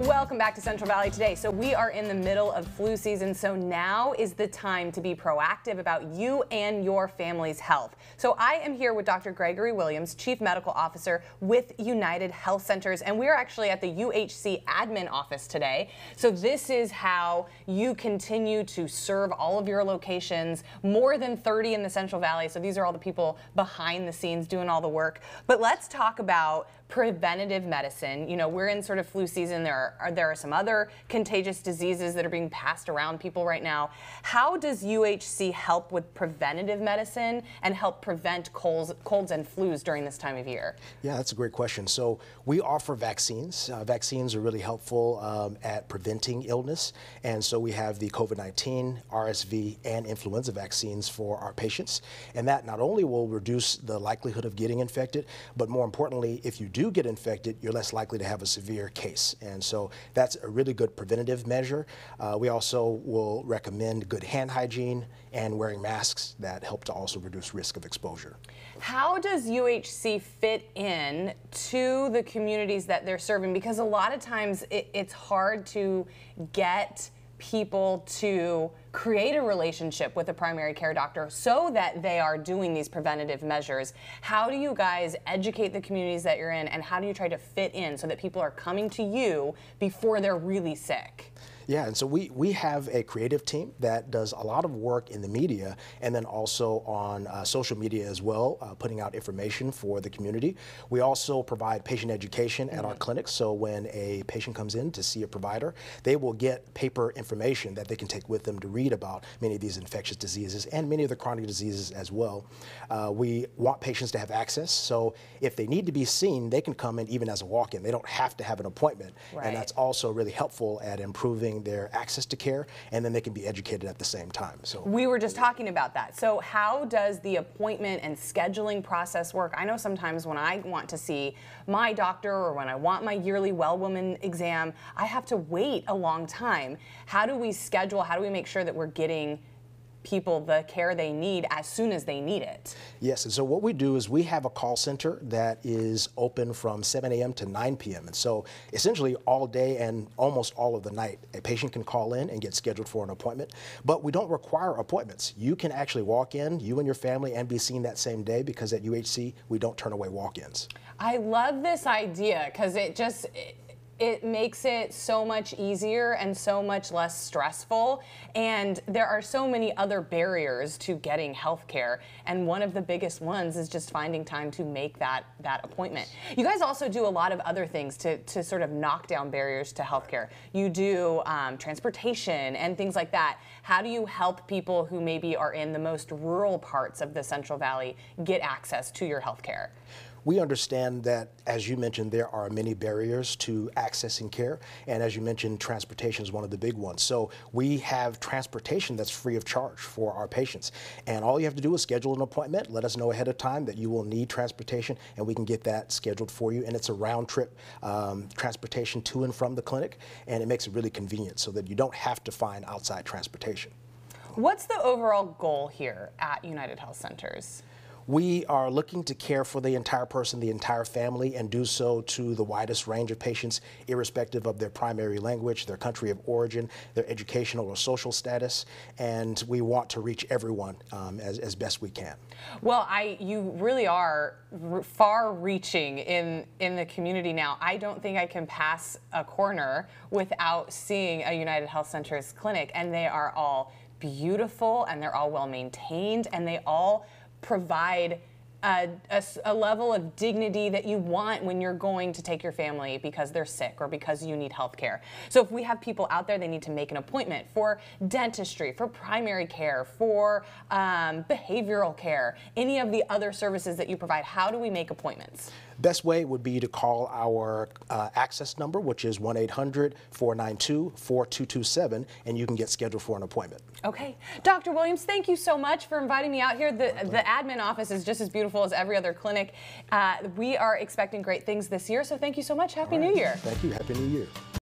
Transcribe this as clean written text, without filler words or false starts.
Welcome back to Central Valley Today. So we are in the middle of flu season, so now is the time to be proactive about you and your family's health. So I am here with Dr. Gregory Williams, Chief Medical Officer with United Health Centers, and we're actually at the UHC admin office today. So this is how you continue to serve all of your locations, more than 30 in the Central Valley. So these are all the people behind the scenes doing all the work. But let's talk about preventative medicine. You know, we're in sort of flu season. There are some other contagious diseases that are being passed around people right now. How does UHC help with preventative medicine and help prevent colds and flus during this time of year? Yeah, that's a great question. So we offer vaccines. Vaccines are really helpful at preventing illness. And so we have the COVID-19, RSV, and influenza vaccines for our patients. And that not only will reduce the likelihood of getting infected, but more importantly, if you do get infected, you're less likely to have a severe case. And so that's a really good preventative measure. We also will recommend good hand hygiene and wearing masks that help to also reduce risk of exposure. How does UHC fit in to the communities that they're serving? Because a lot of times it's hard to get people to create a relationship with a primary care doctor so that they are doing these preventative measures. How do you guys educate the communities that you're in, and how do you try to fit in so that people are coming to you before they're really sick? Yeah, and so we have a creative team that does a lot of work in the media and then also on social media as well, putting out information for the community. We also provide patient education at our clinics, so when a patient comes in to see a provider, they will get paper information that they can take with them to read about many of these infectious diseases and many of the chronic diseases as well. We want patients to have access, so if they need to be seen, they can come in even as a walk-in. They don't have to have an appointment, and that's also really helpful at improving their access to care, and then they can be educated at the same time. So we were just talking about that. So how does the appointment and scheduling process work? I know sometimes when I want to see my doctor or when I want my yearly well woman exam, I have to wait a long time. How do we schedule? How do we make sure that we're getting people the care they need as soon as they need it? Yes, and so what we do is we have a call center that is open from 7 a.m. to 9 p.m. And so essentially all day and almost all of the night, a patient can call in and get scheduled for an appointment. But we don't require appointments. You can actually walk in, you and your family, and be seen that same day, because at UHC, we don't turn away walk-ins. I love this idea because it makes it so much easier and so much less stressful. And there are so many other barriers to getting health care. And one of the biggest ones is just finding time to make that appointment. You guys also do a lot of other things to sort of knock down barriers to health care. You do transportation and things like that. How do you help people who maybe are in the most rural parts of the Central Valley get access to your health care? We understand that, as you mentioned, there are many barriers to accessing care, and as you mentioned, transportation is one of the big ones. So we have transportation that's free of charge for our patients, and all you have to do is schedule an appointment, let us know ahead of time that you will need transportation, and we can get that scheduled for you. And it's a round-trip transportation to and from the clinic, and it makes it really convenient so that you don't have to find outside transportation. What's the overall goal here at United Health Centers? We are looking to care for the entire person, the entire family, and do so to the widest range of patients, irrespective of their primary language, their country of origin, their educational or social status, and we want to reach everyone as best we can. Well, you really are far-reaching in the community now. I don't think I can pass a corner without seeing a United Health Centers clinic, and they are all beautiful, and they're all well-maintained, and they all provide a level of dignity that you want when you're going to take your family because they're sick or because you need health care. So if we have people out there, they need to make an appointment for dentistry, for primary care, for behavioral care, any of the other services that you provide, how do we make appointments? Best way would be to call our access number, which is 1-800-492-4227, and you can get scheduled for an appointment. Okay. Dr. Williams, thank you so much for inviting me out here. The admin office is just as beautiful as every other clinic. We are expecting great things this year, so thank you so much. Happy New Year. Thank you. Happy New Year.